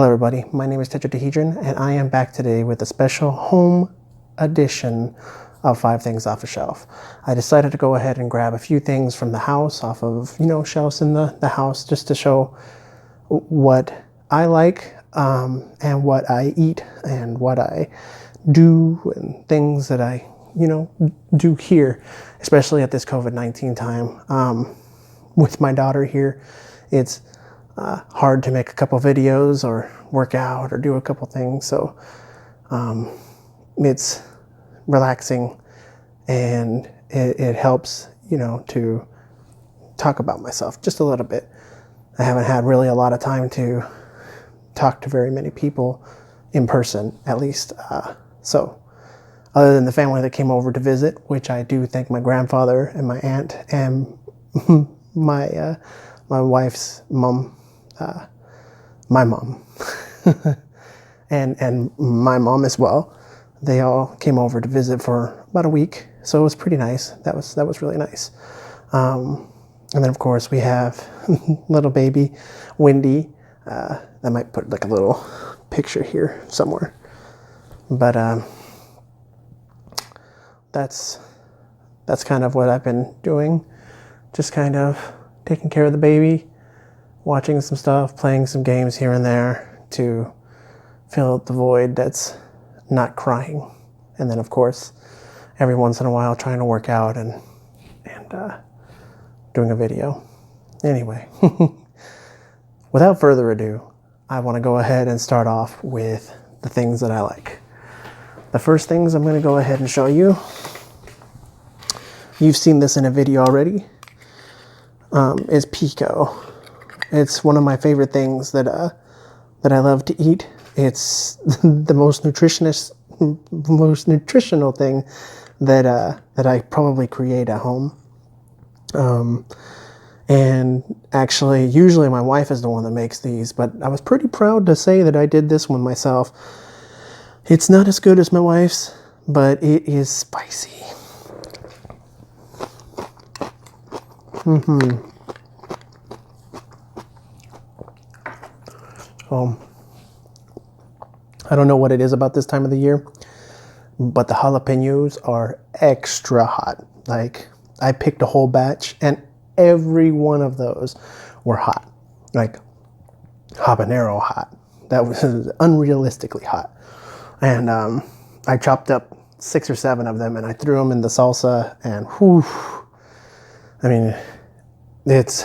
everybody, my name is Tetrahedron and I am back today with a special home edition of 5 things off a shelf. I decided to go ahead and grab a few things from the house off of, shelves in the house, just to show what I like and what I eat and what I do and things that I, do here, especially at this COVID-19 time. With my daughter here, it's hard to make a couple videos or work out or do a couple things, so it's relaxing and it helps, to talk about myself just a little bit. I haven't had really a lot of time to talk to very many people in person, at least. So other than the family that came over to visit, which I do thank my grandfather and my aunt and my wife's mom, my mom, and my mom as well. They all came over to visit for about a week, so it was pretty nice. That was really nice. And then of course we have little baby Wendy. I might put like a little picture here somewhere, but that's kind of what I've been doing. Just kind of taking care of the baby, watching some stuff, playing some games here and there to fill the void that's not crying. And then of course, every once in a while trying to work out and doing a video. Anyway, without further ado, I want to go ahead and start off with the things that I like. The first things I'm going to go ahead and show you. You've seen this in a video already. Is pico. It's one of my favorite things that I love to eat. It's the most nutritional thing that I probably create at home. And actually, usually my wife is the one that makes these, but I was pretty proud to say that I did this one myself. It's not as good as my wife's, but it is spicy. I don't know what it is about this time of the year, but the jalapenos are extra hot. Like, I picked a whole batch and every one of those were hot, like habanero hot. That was unrealistically hot. And I chopped up 6 or 7 of them and I threw them in the salsa, and whew, I mean, it's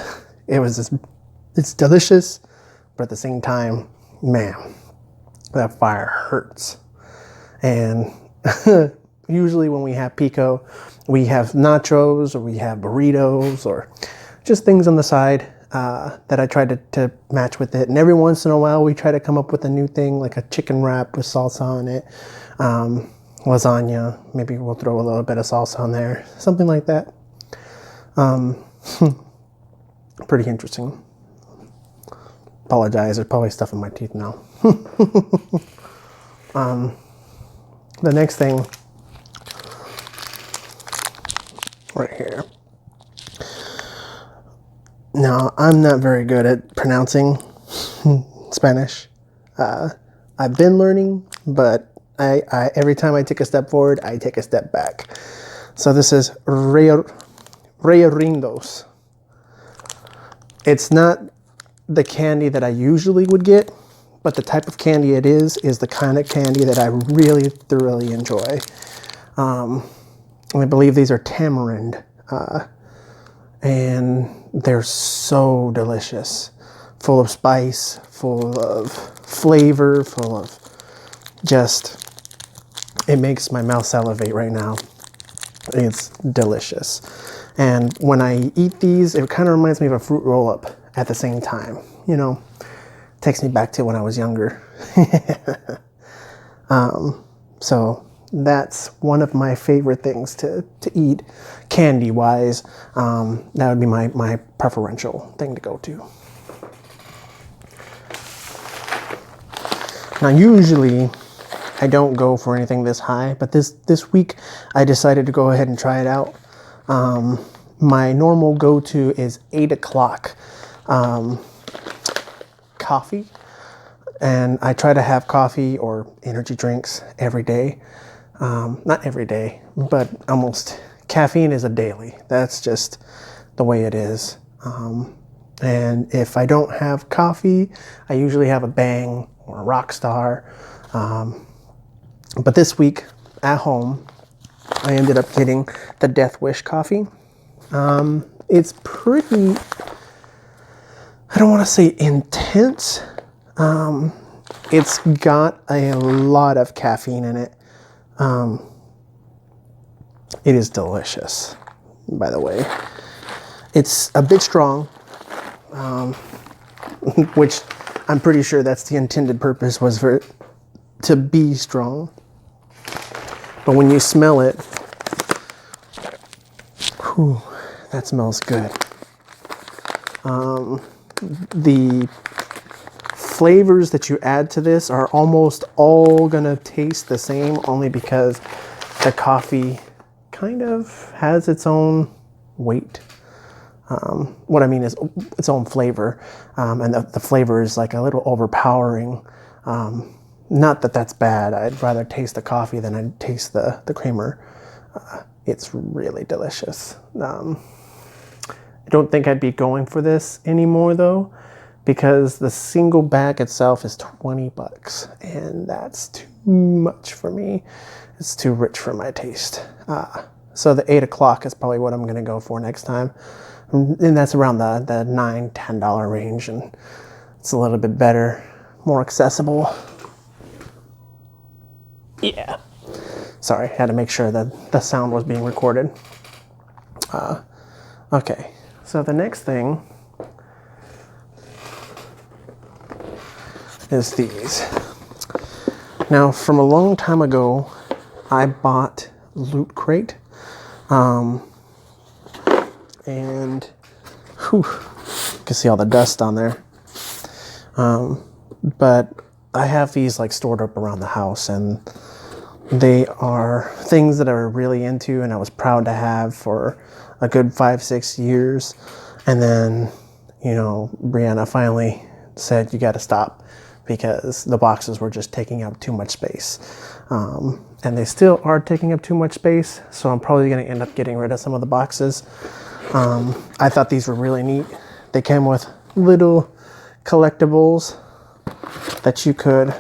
delicious, but at the same time, man, that fire hurts. And usually when we have pico, we have nachos or we have burritos or just things on the side that I try to match with it. And every once in a while, we try to come up with a new thing, like a chicken wrap with salsa on it, lasagna. Maybe we'll throw a little bit of salsa on there, something like that. Pretty interesting. Apologize, there's probably stuff in my teeth now. The next thing right here. Now, I'm not very good at pronouncing Spanish. I've been learning, but I every time I take a step forward, I take a step back. So this is Rellerindos. It's not the candy that I usually would get, but the type of candy it is the kind of candy that I really thoroughly enjoy. I believe these are tamarind, and they're so delicious, full of spice, full of flavor, full of just, it makes my mouth salivate right now. It's delicious. And when I eat these, it kind of reminds me of a fruit roll-up at the same time. Takes me back to when I was younger. So that's one of my favorite things to eat, candy-wise. That would be my preferential thing to go to. Now, usually I don't go for anything this high, but this week I decided to go ahead and try it out. My normal go-to is 8 o'clock coffee. And I try to have coffee or energy drinks every day. Not every day, but almost. Caffeine is a daily. That's just the way it is. And if I don't have coffee, I usually have a Bang or a Rockstar. But this week at home, I ended up getting the Death Wish coffee. It's pretty, I don't want to say intense. It's got a lot of caffeine in it. It is delicious, by the way. It's a bit strong, which I'm pretty sure that's the intended purpose, was for it to be strong. But when you smell it, whew, that smells good. The flavors that you add to this are almost all gonna taste the same, only because the coffee kind of has its own weight. What I mean is its own flavor, and the flavor is like a little overpowering. Not that that's bad. I'd rather taste the coffee than I'd taste the creamer. It's really delicious. I don't think I'd be going for this anymore though, because the single bag itself is $20, and that's too much for me. It's too rich for my taste. So the 8 o'clock is probably what I'm gonna go for next time. And that's around the $9, $10 range, and it's a little bit better, more accessible. Yeah. Sorry, had to make sure that the sound was being recorded. Okay, so the next thing is these. Now, from a long time ago, I bought Loot Crate. And whew, you can see all the dust on there. But I have these like stored up around the house, and they are things that I were really into and I was proud to have for a good 5-6 years. And then, you know, Brianna finally said, you got to stop, because the boxes were just taking up too much space. And they still are taking up too much space, so I'm probably going to end up getting rid of some of the boxes. I thought these were really neat. They came with little collectibles that you could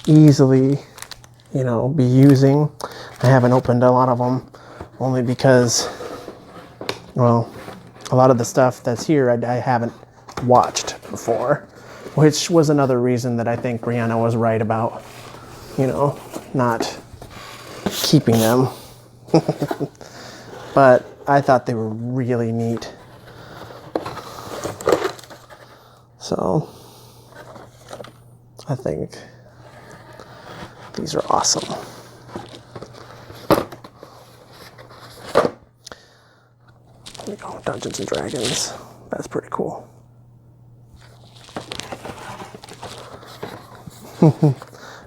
easily, you know, be using. I haven't opened a lot of them, only because, well, a lot of the stuff that's here I haven't watched before, which was another reason that I think Brianna was right about, you know, not keeping them. But I thought they were really neat. So I think these are awesome. There we go, Dungeons and Dragons. That's pretty cool.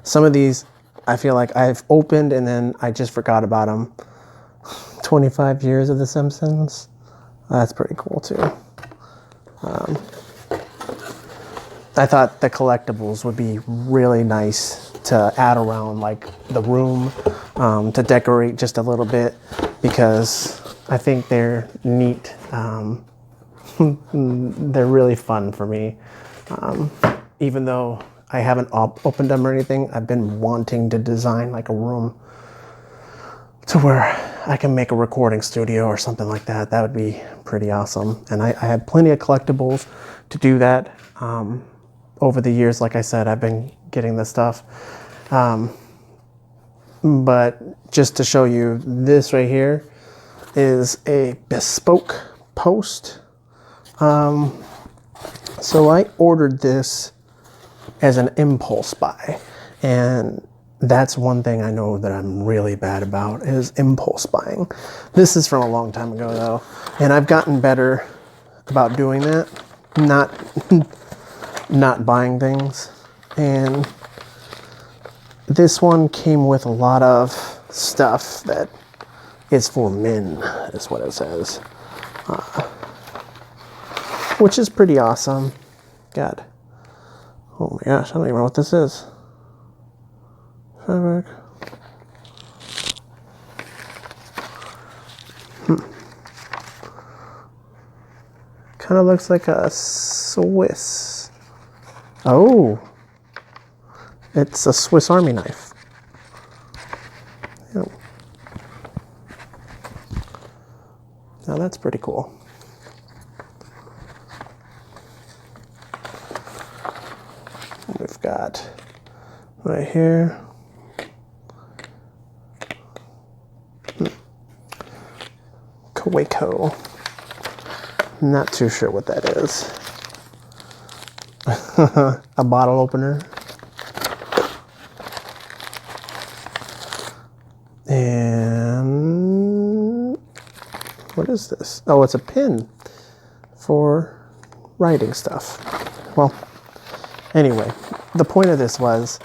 Some of these I feel like I've opened and then I just forgot about them. 25 years of The Simpsons. That's pretty cool too. I thought the collectibles would be really nice to add around like the room, to decorate just a little bit, because I think they're neat. They're really fun for me. Even though I haven't opened them or anything, I've been wanting to design like a room to where I can make a recording studio or something like that. That would be pretty awesome. And I have plenty of collectibles to do that. Over the years, like I said, I've been getting this stuff. But just to show you, this right here is a bespoke post. So I ordered this as an impulse buy, and that's one thing I know that I'm really bad about, is impulse buying. This is from a long time ago though, and I've gotten better about doing that, not buying things. And this one came with a lot of stuff that is for men, is what it says, which is pretty awesome. Got Oh my gosh, I don't even know what this is. Fabric. Kind of looks like a Swiss. Oh, it's a Swiss Army knife. Yep. Now that's pretty cool. We've got right here. Waco. Not too sure what that is. A bottle opener. And what is this? Oh, it's a pen for writing stuff. Well, anyway, the point of this was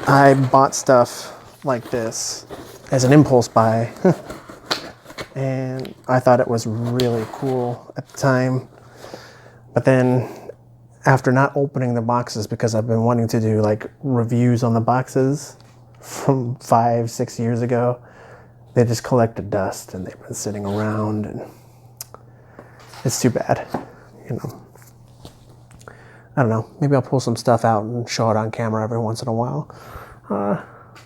I bought stuff like this as an impulse buy. And I thought it was really cool at the time. But then after not opening the boxes, because I've been wanting to do like reviews on the boxes from 5-6 years ago, they just collected dust and they've been sitting around, and it's too bad, you know. I don't know, maybe I'll pull some stuff out and show it on camera every once in a while,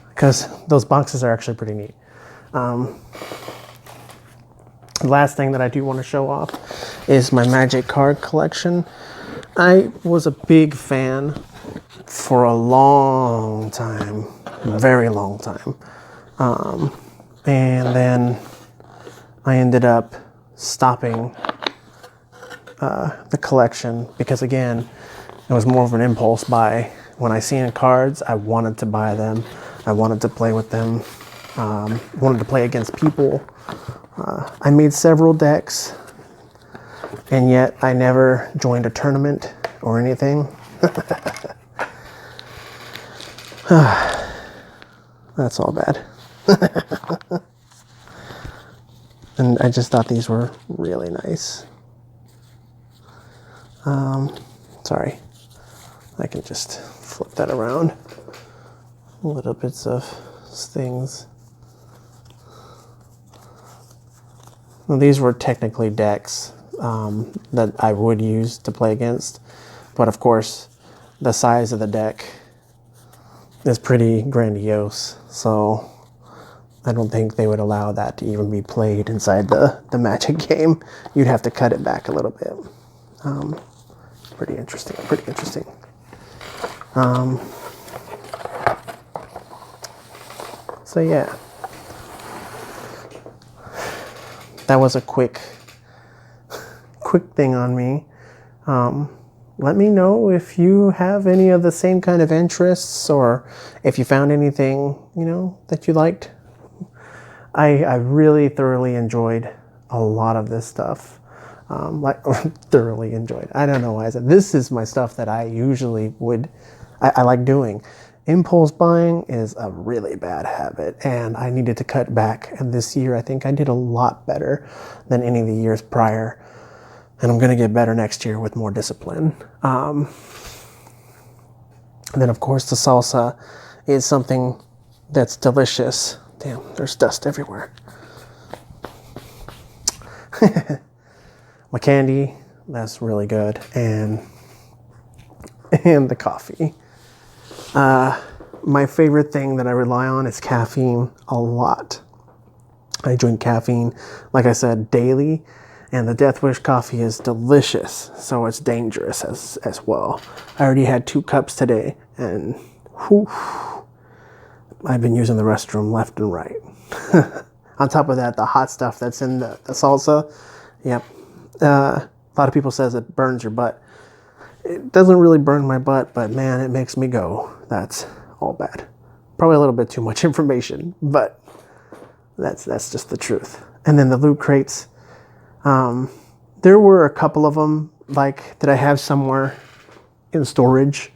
because those boxes are actually pretty neat. The last thing that I do want to show off is my magic card collection. I was a big fan for a long time, very long time. And then I ended up stopping the collection because, again, it was more of an impulse buy. When I seen cards, I wanted to buy them. I wanted to play with them. Wanted to play against people. I made several decks, and yet I never joined a tournament or anything. That's all bad. And I just thought these were really nice. Sorry, I can just flip that around. Little bits of things. Well, these were technically decks that I would use to play against, but of course the size of the deck is pretty grandiose, so I don't think they would allow that to even be played inside the Magic game. You'd have to cut it back a little bit. Pretty interesting, pretty interesting. So yeah. That was a quick thing on me. Let me know if you have any of the same kind of interests, or if you found anything, you know, that you liked. I really thoroughly enjoyed a lot of this stuff. Thoroughly enjoyed. I don't know why I said this is my stuff that I usually I like doing. Impulse buying is a really bad habit, and I needed to cut back. And this year, I think I did a lot better than any of the years prior. And I'm going to get better next year with more discipline. And then, of course, the salsa is something that's delicious. Damn, there's dust everywhere. My candy, that's really good. And the coffee. My favorite thing that I rely on is caffeine a lot. I drink caffeine, like I said, daily, and the Death Wish coffee is delicious, so it's dangerous as well. I already had 2 cups today, and whew, I've been using the restroom left and right. On top of that, the hot stuff that's in the salsa, yep. A lot of people says it burns your butt. It doesn't really burn my butt, but man, it makes me go. That's all bad. Probably a little bit too much information, but that's just the truth. And then the loot crates. There were a couple of them like that I have somewhere in storage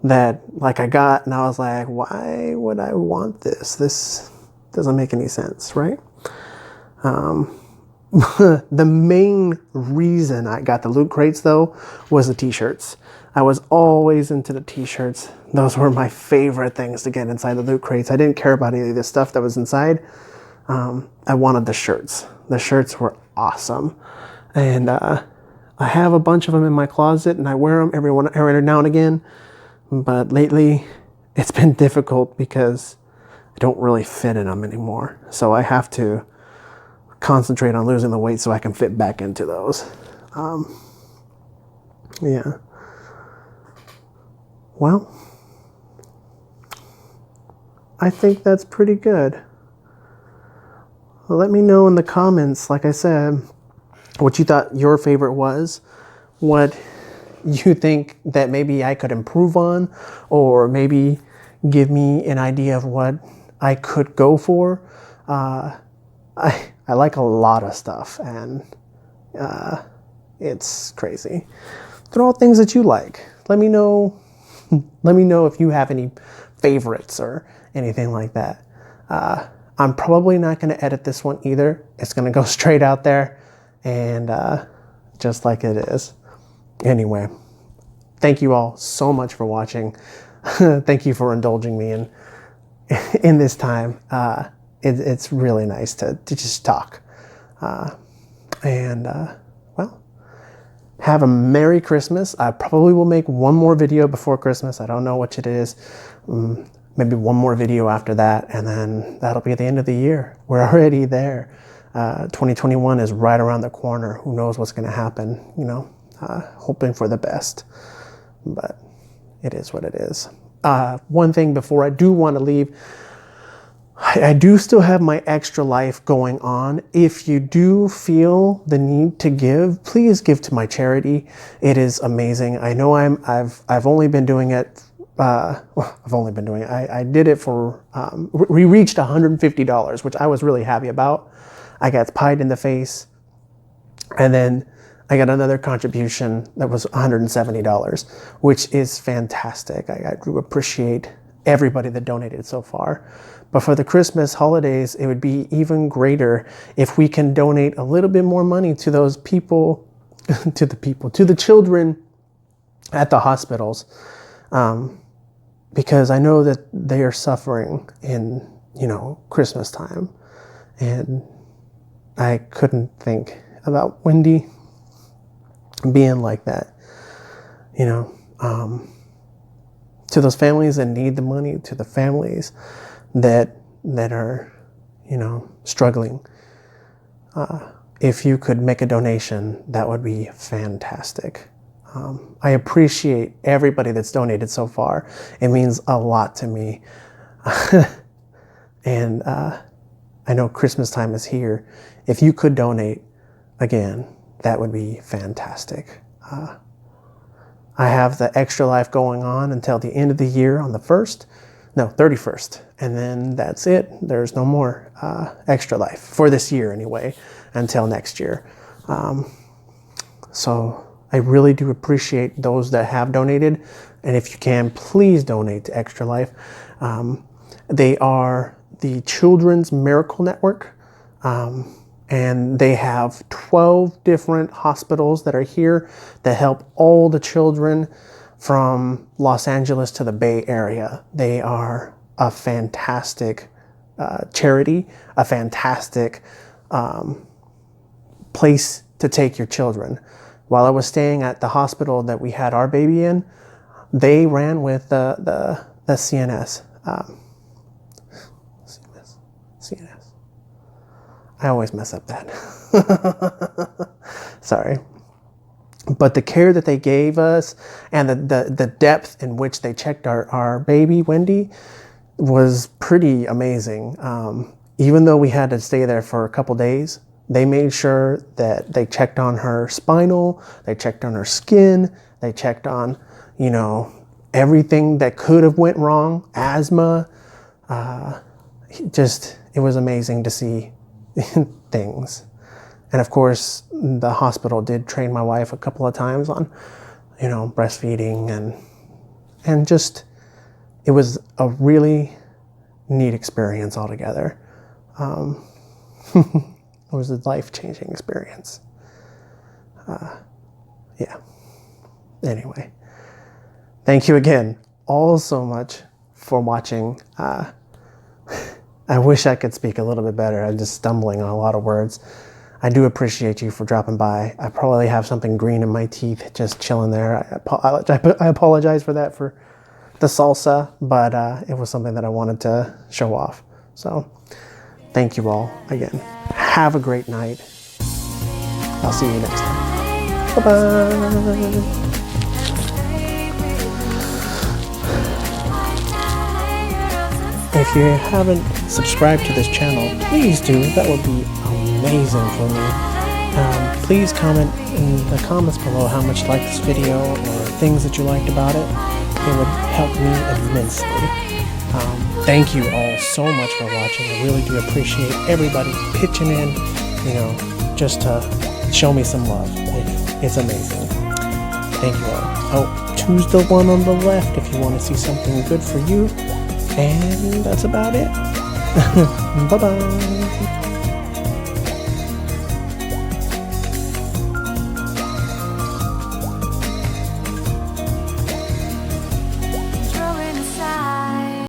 that like I got, and I was like, why would I want this? This doesn't make any sense, right? The main reason I got the loot crates though was the t-shirts. I was always into the t-shirts. Those were my favorite things to get inside the loot crates. I didn't care about any of the stuff that was inside. I wanted the shirts. The shirts were awesome. And I have a bunch of them in my closet, and I wear them every now and again. But lately, it's been difficult because I don't really fit in them anymore. So I have to concentrate on losing the weight so I can fit back into those. Yeah. Well, I think that's pretty good. Well, let me know in the comments, like I said, what you thought your favorite was, what you think that maybe I could improve on, or maybe give me an idea of what I could go for. I like a lot of stuff, and it's crazy. Throw out things that you like. Let me know. Let me know if you have any favorites or anything like that. I'm probably not going to edit this one either. It's going to go straight out there, and just like it is. Anyway, thank you all so much for watching. Thank you for indulging me in this time. It's really nice to just talk. Well, have a Merry Christmas. I probably will make one more video before Christmas. I don't know which it is. Maybe one more video after that, and then that'll be the end of the year. We're already there. 2021 is right around the corner. Who knows what's going to happen, you know, hoping for the best. But it is what it is. One thing before I do want to leave, I do still have my ExtraLife going on. If you do feel the need to give, please give to my charity. It is amazing. I know I've only been doing it. I did it for. We reached $150, which I was really happy about. I got pied in the face, and then I got another contribution that was $170, which is fantastic. I do appreciate everybody that donated so far. But for the Christmas holidays, it would be even greater if we can donate a little bit more money to those people, to the children at the hospitals. Because I know that they are suffering in, you know, Christmas time. And I couldn't think about Wendy being like that, you know. To those families that need the money, to the families that are, you know, struggling. If you could make a donation, that would be fantastic. I appreciate everybody that's donated so far. It means a lot to me. And I know Christmas time is here. If you could donate, again, that would be fantastic. I have the ExtraLife going on until the end of the year on the 31st. And then that's it. There's no more ExtraLife for this year anyway, until next year. So I really do appreciate those that have donated. And if you can, please donate to ExtraLife. They are the Children's Miracle Network. And they have 12 different hospitals that are here that help all the children from Los Angeles to the Bay Area. They are a fantastic charity, a fantastic place to take your children. While I was staying at the hospital that we had our baby in, they ran with the CNS. CNS. I always mess up that. Sorry. But the care that they gave us and the depth in which they checked our baby, Wendy, was pretty amazing. Even though we had to stay there for a couple days, they made sure that they checked on her spinal, they checked on her skin, they checked on, you know, everything that could have went wrong, asthma. It was amazing to see things. And of course, the hospital did train my wife a couple of times on, you know, breastfeeding and just, it was a really neat experience altogether. It was a life-changing experience. Yeah. Anyway, Thank you again all so much for watching. I wish I could speak a little bit better. I'm just stumbling on a lot of words. I do appreciate you for dropping by. I probably have something green in my teeth just chilling there. I apologize for that, for the salsa, but it was something that I wanted to show off. So thank you all again. Have a great night. I'll see you next time. Bye-bye. If you haven't subscribed to this channel, please do. That would be amazing for me. Please comment in the comments below how much you liked this video or things that you liked about it. It would help me immensely. Thank you all so much for watching. I really do appreciate everybody pitching in, just to show me some love. It's amazing. Thank you all. Oh, choose the one on the left if you want to see something good for you. And that's about it. Bye-bye.